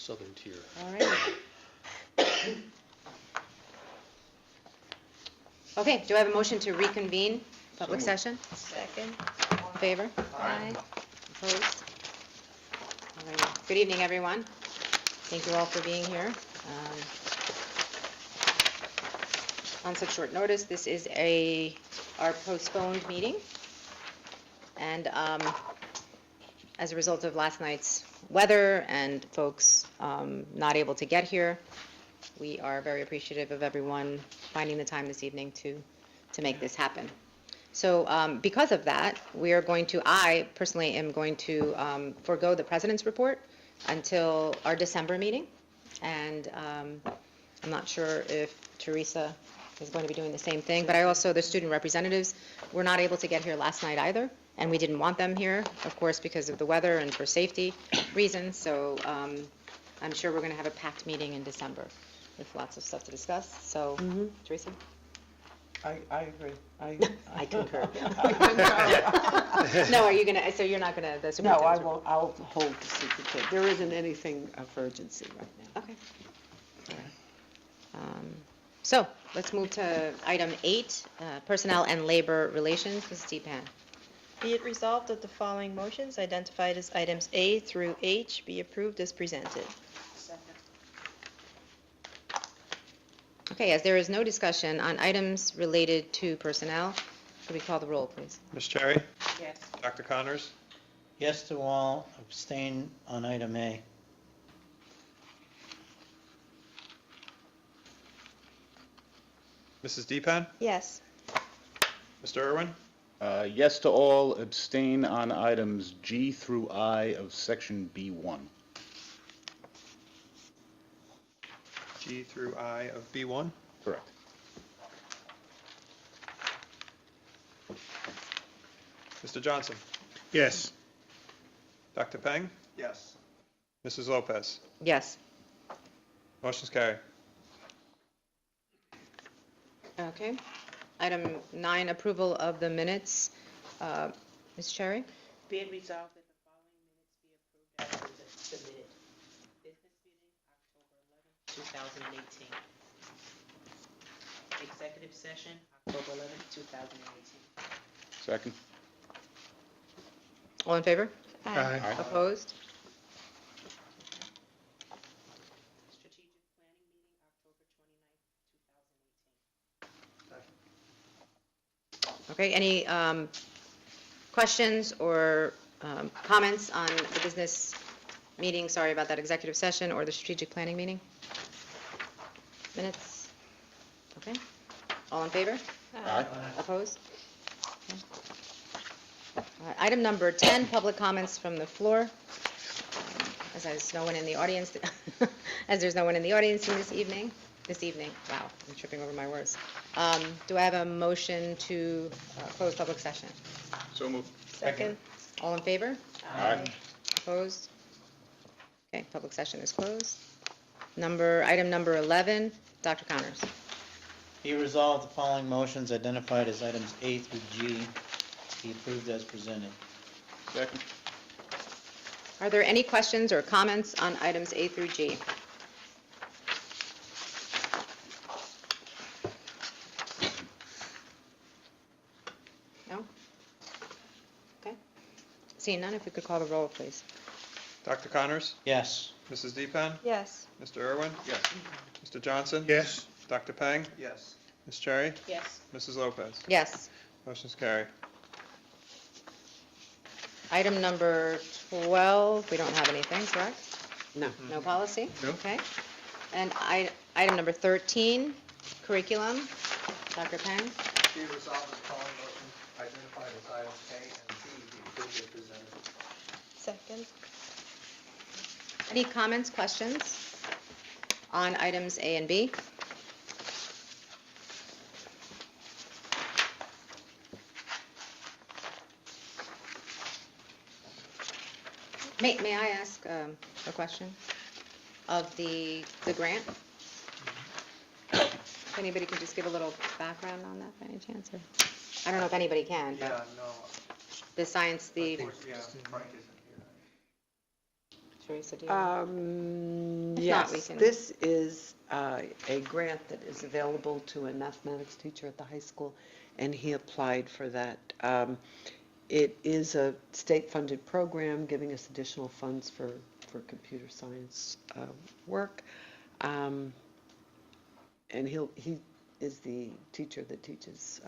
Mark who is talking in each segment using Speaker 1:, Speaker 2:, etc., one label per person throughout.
Speaker 1: southern tier.
Speaker 2: All right. Okay, do I have a motion to reconvene public session?
Speaker 3: Second.
Speaker 2: All in favor?
Speaker 3: Aye.
Speaker 2: Opposed? All right. Good evening, everyone. Thank you all for being here. On such short notice, this is our postponed meeting. And as a result of last night's weather and folks not able to get here, we are very appreciative of everyone finding the time this evening to make this happen. So because of that, I personally am going to forego the president's report until our December meeting. And I'm not sure if Teresa is going to be doing the same thing, but the student representatives were not able to get here last night either, and we didn't want them here, of course, because of the weather and for safety reasons. So I'm sure we're going to have a packed meeting in December with lots of stuff to discuss. So, Teresa?
Speaker 4: I agree.
Speaker 2: I concur. No, so you're not gonna, the
Speaker 4: No,
Speaker 2: superintendent's
Speaker 4: I
Speaker 2: report?
Speaker 4: will, I'll hold the secret. There isn't anything of urgency right now.
Speaker 2: Okay. So, let's move to item 8, Personnel and Labor Relations. Mrs. Deepan.
Speaker 3: Be it resolved that the following motions identified as items A through H be approved as presented.
Speaker 2: Okay, as there is no discussion on items related to personnel, could we call the roll, please?
Speaker 5: Ms. Cherry?
Speaker 4: Yes.
Speaker 5: Dr. Connors?
Speaker 6: Yes to all, abstain on item A.
Speaker 5: Mrs. Deepan?
Speaker 3: Yes.
Speaker 5: Mr. Irwin?
Speaker 7: Yes to all, abstain on items G through I of section B1.
Speaker 5: G through I of B1?
Speaker 7: Correct.
Speaker 5: Mr. Johnson?
Speaker 1: Yes.
Speaker 5: Dr. Peng?
Speaker 8: Yes.
Speaker 5: Mrs. Lopez?
Speaker 2: Yes.
Speaker 5: Motion's carried.
Speaker 2: Okay. Item 9, approval of the minutes. Ms. Cherry?
Speaker 4: Be it resolved that the following minutes be approved as submitted. Business meeting, October 11, 2018. Executive session, October 11, 2018.
Speaker 7: Second?
Speaker 2: All in favor?
Speaker 1: Aye.
Speaker 2: Opposed?
Speaker 4: Strategic planning meeting, October 29, 2018.
Speaker 2: Okay, any questions or comments on the business meeting, sorry about that, executive session or the strategic planning meeting? Minutes? Okay. All in favor?
Speaker 7: Aye.
Speaker 2: Opposed? Okay. All right, item number 10, public comments from the floor. As there's no one in the audience, this evening, wow, I'm tripping over my words. Do I have a motion to close public session?
Speaker 7: So moved.
Speaker 3: Second.
Speaker 2: All in favor?
Speaker 7: Aye.
Speaker 2: Opposed? Okay, public session is closed. Item number 11, Dr. Connors.
Speaker 6: Be resolved, the following motions identified as items A through G be approved as presented.
Speaker 7: Second?
Speaker 2: Are there any questions or comments on items A through G? No? Okay. Seeing none, if we could call the roll, please.
Speaker 5: Dr. Connors?
Speaker 6: Yes.
Speaker 5: Mrs. Deepan?
Speaker 3: Yes.
Speaker 5: Mr. Irwin?
Speaker 8: Yes.
Speaker 5: Mr. Johnson?
Speaker 1: Yes.
Speaker 5: Dr. Peng?
Speaker 8: Yes.
Speaker 5: Ms. Cherry?
Speaker 4: Yes.
Speaker 5: Mrs. Lopez?
Speaker 2: Yes.
Speaker 5: Motion's carried.
Speaker 2: Item number 12, we don't have anything, correct?
Speaker 4: No.
Speaker 2: No policy?
Speaker 1: No.
Speaker 2: Okay. And item number 13, curriculum, Dr. Peng.
Speaker 8: Be it resolved that the following motions identified as items A and B be approved as presented.
Speaker 3: Second.
Speaker 2: Any comments, questions on items A and B? May I ask a question of the grant? If anybody could just give a little background on that by any chance? Or I don't know if anybody can,
Speaker 8: Yeah,
Speaker 2: but
Speaker 8: no.
Speaker 2: the science,
Speaker 8: Of course, yeah, Frank isn't here.
Speaker 2: Teresa, do you? If not, we
Speaker 1: Yes,
Speaker 2: can-
Speaker 1: this is a grant that is available to a mathematics teacher at the high school, and he applied for that. It is a state-funded program giving us additional funds for computer science work. And he is the teacher that teaches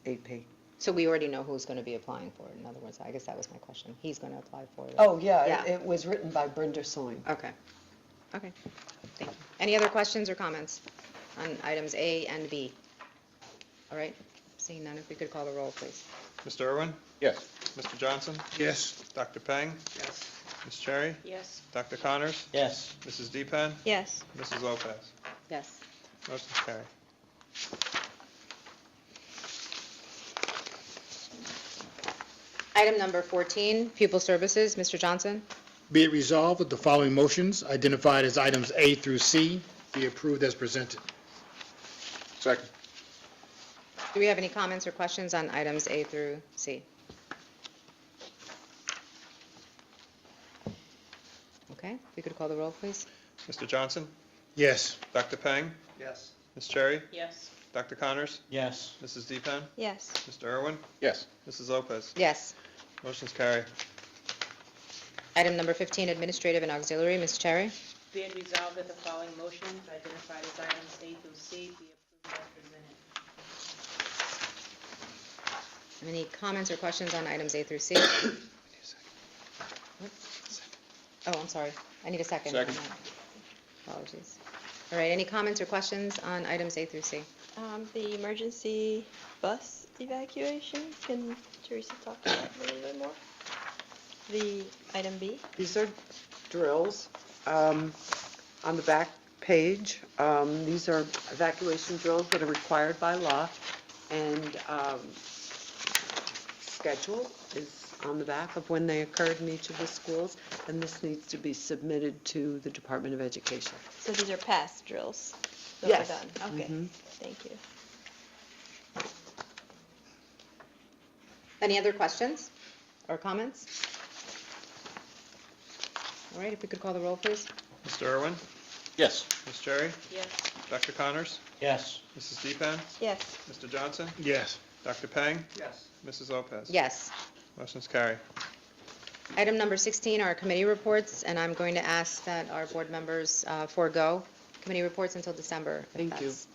Speaker 1: AP.
Speaker 2: So we already know who's going to be applying for it. In other words, I guess that was my question. He's going to apply for it.
Speaker 1: Oh, yeah,
Speaker 2: Yeah.
Speaker 1: it was written by Brenda Soin.
Speaker 2: Okay. Okay. Thank you. Any other questions or comments on items A and B? All right. Seeing none, if we could call the roll, please.
Speaker 5: Mr. Irwin?
Speaker 7: Yes.
Speaker 5: Mr. Johnson?
Speaker 8: Yes.
Speaker 5: Dr. Peng?
Speaker 8: Yes.
Speaker 5: Ms. Cherry?
Speaker 4: Yes.
Speaker 5: Dr. Connors?
Speaker 6: Yes.
Speaker 5: Mrs. Deepan?
Speaker 3: Yes.
Speaker 5: Mrs. Lopez?
Speaker 2: Yes.
Speaker 5: Motion's carried.
Speaker 2: Item number 14, pupil services. Mr. Johnson?
Speaker 9: Be it resolved that the following motions, identified as items A through C, be approved as presented.
Speaker 7: Second.
Speaker 2: Do we have any comments or questions on items A through C? Okay, if we could call the roll, please.
Speaker 5: Mr. Johnson?
Speaker 9: Yes.
Speaker 5: Dr. Peng?
Speaker 8: Yes.
Speaker 5: Ms. Cherry?
Speaker 4: Yes.
Speaker 5: Dr. Connors?
Speaker 6: Yes.
Speaker 5: Mrs. Deepan?
Speaker 3: Yes.
Speaker 5: Mr. Irwin?
Speaker 7: Yes.
Speaker 5: Mrs. Lopez?
Speaker 2: Yes.
Speaker 5: Motion's carried.
Speaker 2: Item number 15, administrative and auxiliary. Ms. Cherry?
Speaker 4: Be it resolved that the following motions identified as items A through C be approved as presented.
Speaker 2: Any comments or questions on items A through C? Oh, I'm sorry. I need a second.
Speaker 7: Second.
Speaker 2: Apologies. All right, any comments or questions on items A through C?
Speaker 3: The emergency bus evacuation, can Teresa talk about that a little bit more? The item B?
Speaker 1: These are drills on the back page. These are evacuation drills that are required by law, and schedule is on the back of when they occurred in each of the schools, and this needs to be submitted to the Department of Education.
Speaker 3: So these are past drills that
Speaker 1: Yes.
Speaker 3: were done? Okay,
Speaker 1: Mhm.
Speaker 3: thank you.
Speaker 2: Any other questions or comments? All right, if we could call the roll, please.
Speaker 5: Mr. Irwin?
Speaker 7: Yes.
Speaker 5: Ms. Cherry?
Speaker 4: Yes.
Speaker 5: Dr. Connors?
Speaker 6: Yes.
Speaker 5: Mrs. Deepan?
Speaker 3: Yes.
Speaker 5: Mr. Johnson?
Speaker 9: Yes.
Speaker 5: Dr. Peng?
Speaker 8: Yes.
Speaker 5: Mrs. Lopez?
Speaker 2: Yes.
Speaker 5: Motion's carried.
Speaker 2: Item number 16 are committee reports, and I'm going to ask that our board members forego committee reports until December, if
Speaker 1: Thank you.
Speaker 2: that's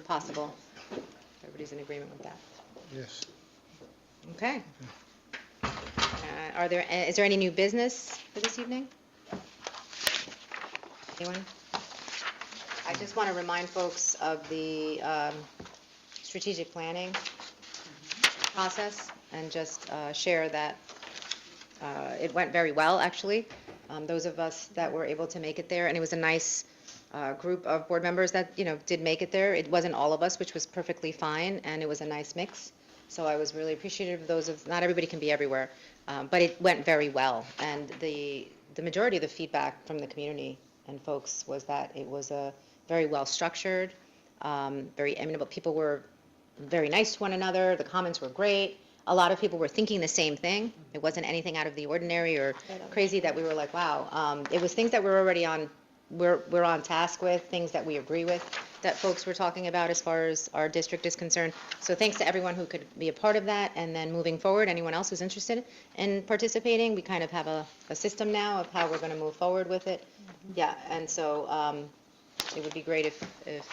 Speaker 2: possible. Everybody's in agreement with that.
Speaker 9: Yes.
Speaker 2: Okay. Is there any new business for this evening? Anyone? I just want to remind folks of the strategic planning process and just share that it went very well, actually. Those of us that were able to make it there, and it was a nice group of board members that, did make it there. It wasn't all of us, which was perfectly fine, and it was a nice mix. So I was really appreciative of those not everybody can be everywhere, but it went very well. And the majority of the feedback from the community and folks was that it was a very well-structured, very amenable. People were very nice to one another. The comments were great. A lot of people were thinking the same thing. It wasn't anything out of the ordinary or crazy that we were like, wow. It was things that we're already on, we're on task with, things that we agree with, that folks were talking about as far as our district is concerned. So thanks to everyone who could be a part of that. And then moving forward, anyone else who's interested in participating, we kind of have a system now of how we're going to move forward with it. Yeah, and so it would be great if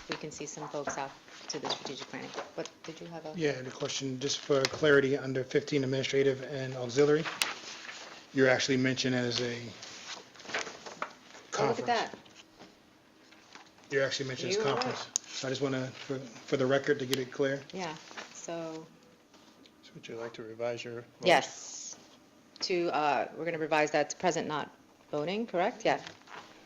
Speaker 2: we can see some folks out to the strategic planning. What, did you have a?
Speaker 9: Yeah, the question, just for clarity, under 15 administrative and auxiliary, you're actually mentioned as a
Speaker 2: Oh, look
Speaker 9: conference.
Speaker 2: at that.
Speaker 9: You're actually mentioned as
Speaker 2: You are right.
Speaker 9: conference. So I just want to, for the record, to get it clear.
Speaker 2: Yeah, so,
Speaker 5: So would you like to revise your? vote?
Speaker 2: yes. We're going to revise that to present not voting, correct? Yeah.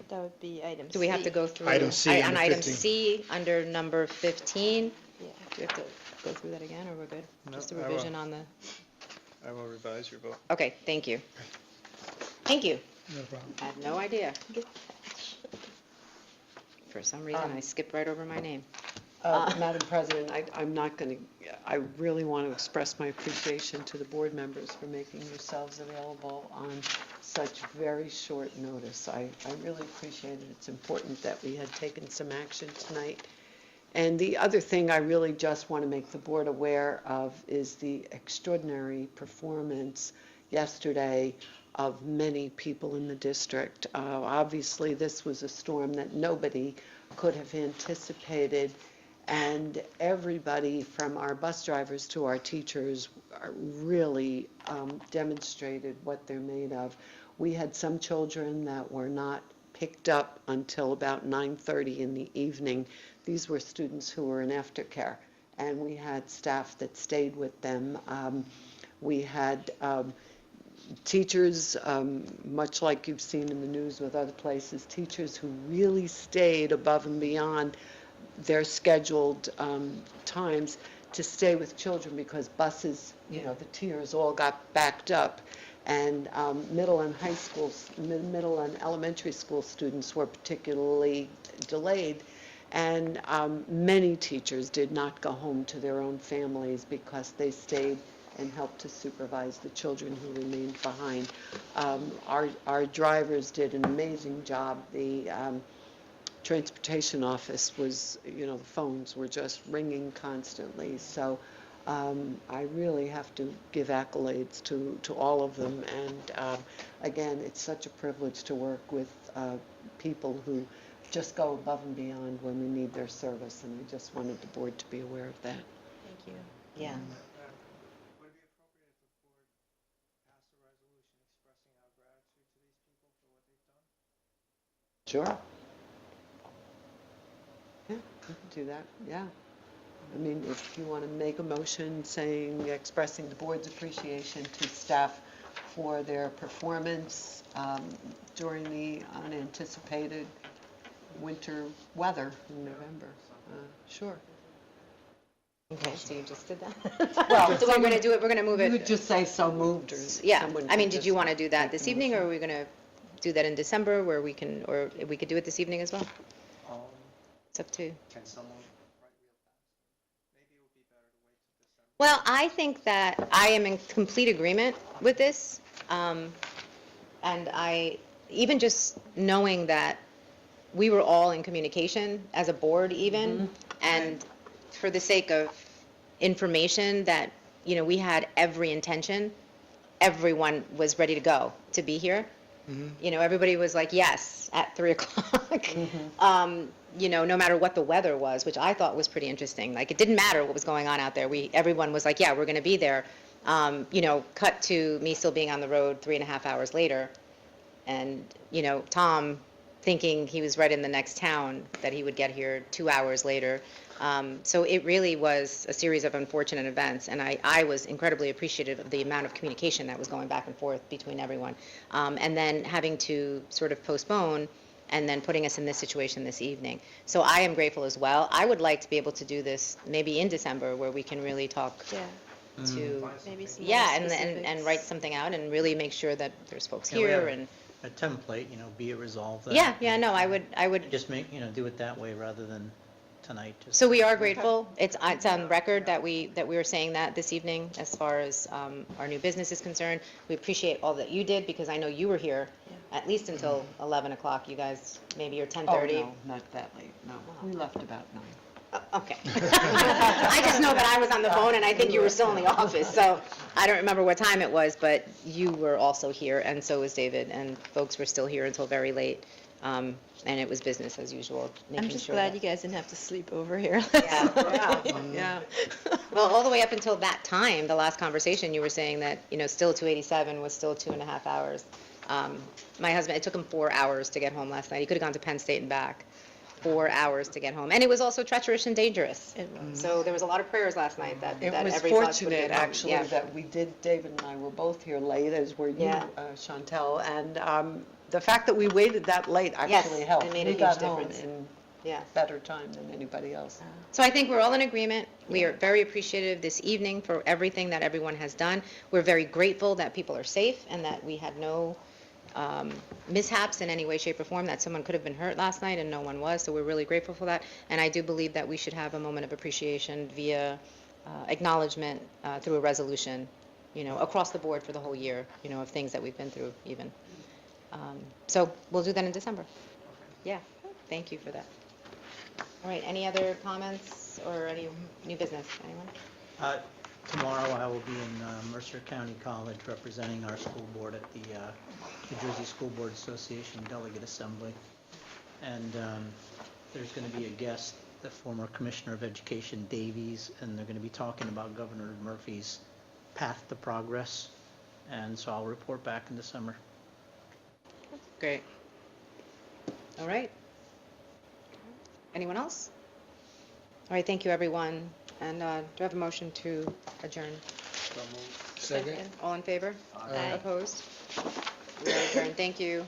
Speaker 3: That would be item C.
Speaker 2: Do we have to go through?
Speaker 9: Item C,
Speaker 2: On
Speaker 9: under
Speaker 2: item
Speaker 9: 15.
Speaker 2: C, under number 15,
Speaker 3: Yeah.
Speaker 2: do we have to go through that again, or we're good?
Speaker 5: No,
Speaker 2: Just a
Speaker 5: I will.
Speaker 2: revision on the,
Speaker 5: I will revise your vote.
Speaker 2: okay, thank you. Thank you.
Speaker 9: No problem.
Speaker 2: I had no idea.
Speaker 3: Good catch.
Speaker 2: For some reason, I skipped right over my name.
Speaker 1: Madam President, I'm not going to, I really want to express my appreciation to the board members for making yourselves available on such very short notice. I really appreciate it. It's important that we had taken some action tonight. And the other thing I really just want to make the board aware of is the extraordinary performance yesterday of many people in the district. Obviously, this was a storm that nobody could have anticipated, and everybody from our bus drivers to our teachers really demonstrated what they're made of. We had some children that were not picked up until about 9:30 in the evening. These were students who were in aftercare, and we had staff that stayed with them. We had teachers, much like you've seen in the news with other places, teachers who really stayed above and beyond their scheduled times to stay with children because buses, the tiers all got backed up. And middle and high schools, middle and elementary school students were particularly delayed. And many teachers did not go home to their own families because they stayed and helped to supervise the children who remained behind. Our drivers did an amazing job. The transportation office was, the phones were just ringing constantly. So I really have to give accolades to all of them. And again, it's such a privilege to work with people who just go above and beyond when we need their service. And I just wanted the board to be aware of that.
Speaker 3: Thank you.
Speaker 2: Yeah.
Speaker 8: Would it be appropriate if the board passed a resolution expressing our gratitude to these people for what they've done?
Speaker 1: Sure. Yeah, we can do that, yeah. I mean, if you want to make a motion saying, expressing the board's appreciation to staff for their performance during the unanticipated winter weather in November, sure.
Speaker 2: Okay, so you just did that?
Speaker 1: Well,
Speaker 2: So we're going to do it, we're going to move
Speaker 1: You would
Speaker 2: it.
Speaker 1: just say so moved, or
Speaker 2: Yeah,
Speaker 1: someone
Speaker 2: I mean,
Speaker 1: could
Speaker 2: did you
Speaker 1: just
Speaker 2: want to do that
Speaker 1: make
Speaker 2: this
Speaker 1: the
Speaker 2: evening, or
Speaker 1: motion.
Speaker 2: are we going to do that in December where we can, or we could do it this evening as well? It's up to you.
Speaker 8: Can someone write real fast? Maybe it would be better to wait till December.
Speaker 2: Well, I think that I am in complete agreement with this. And even just knowing that we were all in communication as a board even, and for the sake of information that, we had every intention, everyone was ready to go to be here. Everybody was like, yes, at 3:00. No matter what the weather was, which I thought was pretty interesting. Like, it didn't matter what was going on out there. Everyone was like, yeah, we're going to be there. Cut to me still being on the road 3.5 hours later. And, Tom thinking he was right in the next town, that he would get here 2 hours later. So it really was a series of unfortunate events, and I was incredibly appreciative of the amount of communication that was going back and forth between everyone. And then having to sort of postpone and then putting us in this situation this evening. So I am grateful as well. I would like to be able to do this maybe in December where we can really talk
Speaker 3: Yeah,
Speaker 2: to,
Speaker 3: maybe some more
Speaker 2: yeah, and
Speaker 3: specifics.
Speaker 2: write something out and really make sure that there's folks
Speaker 6: Yeah, we
Speaker 2: here
Speaker 6: have
Speaker 2: and,
Speaker 6: A template, be it resolved. that.
Speaker 2: yeah, no, I would.
Speaker 6: Just make, do it that way rather than tonight. just-
Speaker 2: So we are grateful. It's on record that we were saying that this evening as far as our new business is concerned. We appreciate all that you did because I know you were here at least until 11 o'clock, you guys, maybe, or 10:30.
Speaker 1: Oh, no, not that late, no. We left about 9.
Speaker 2: Okay. I just know that I was on the phone and I think you were still in the office, so I don't remember what time it was, but you were also here and so was David, and folks were still here until very late. And it was business as usual.
Speaker 3: I'm
Speaker 2: making
Speaker 3: just
Speaker 2: sure
Speaker 3: glad
Speaker 2: that-
Speaker 3: you guys didn't have to sleep over here.
Speaker 2: Yeah. Well, all the way up until that time, the last conversation, you were saying that, still 287 was still 2.5 hours. My husband, it took him 4 hours to get home last night. He could have gone to Penn State and back. 4 hours to get home. And it was also treacherous and dangerous.
Speaker 3: It was.
Speaker 2: So there was a lot of prayers last night that
Speaker 1: It
Speaker 2: that
Speaker 1: was
Speaker 2: every bus would
Speaker 1: fortunate,
Speaker 2: get home.
Speaker 1: actually,
Speaker 2: Yeah.
Speaker 1: that we did, David and I were both here late, as were you,
Speaker 2: Yeah.
Speaker 1: Chantel, and the fact that we waited that late
Speaker 2: Yes,
Speaker 1: actually
Speaker 2: it
Speaker 1: helped.
Speaker 2: made a
Speaker 1: We
Speaker 2: huge
Speaker 1: got home
Speaker 2: difference.
Speaker 1: in
Speaker 2: Yeah.
Speaker 1: better time than anybody else.
Speaker 2: So I think we're all in agreement. We are very appreciative this evening for everything that everyone has done. We're very grateful that people are safe and that we had no mishaps in any way, shape, or form, that someone could have been hurt last night and no one was. So we're really grateful for that. And I do believe that we should have a moment of appreciation via acknowledgement through a resolution, across the board for the whole year, of things that we've been through even. So we'll do that in December. Yeah, thank you for that. All right, any other comments or any new business? Anyone?
Speaker 6: Tomorrow I will be in Mercer County College representing our school board at the New Jersey School Board Association Delegate Assembly. And there's going to be a guest, the former Commissioner of Education Davies, and they're going to be talking about Governor Murphy's path to progress. And so I'll report back in December.
Speaker 2: Great. All right. Anyone else? All right, thank you, everyone. And do I have a motion to adjourn?
Speaker 9: Second.
Speaker 2: All in favor?
Speaker 3: Aye.
Speaker 2: Opposed? We are adjourned. Thank you.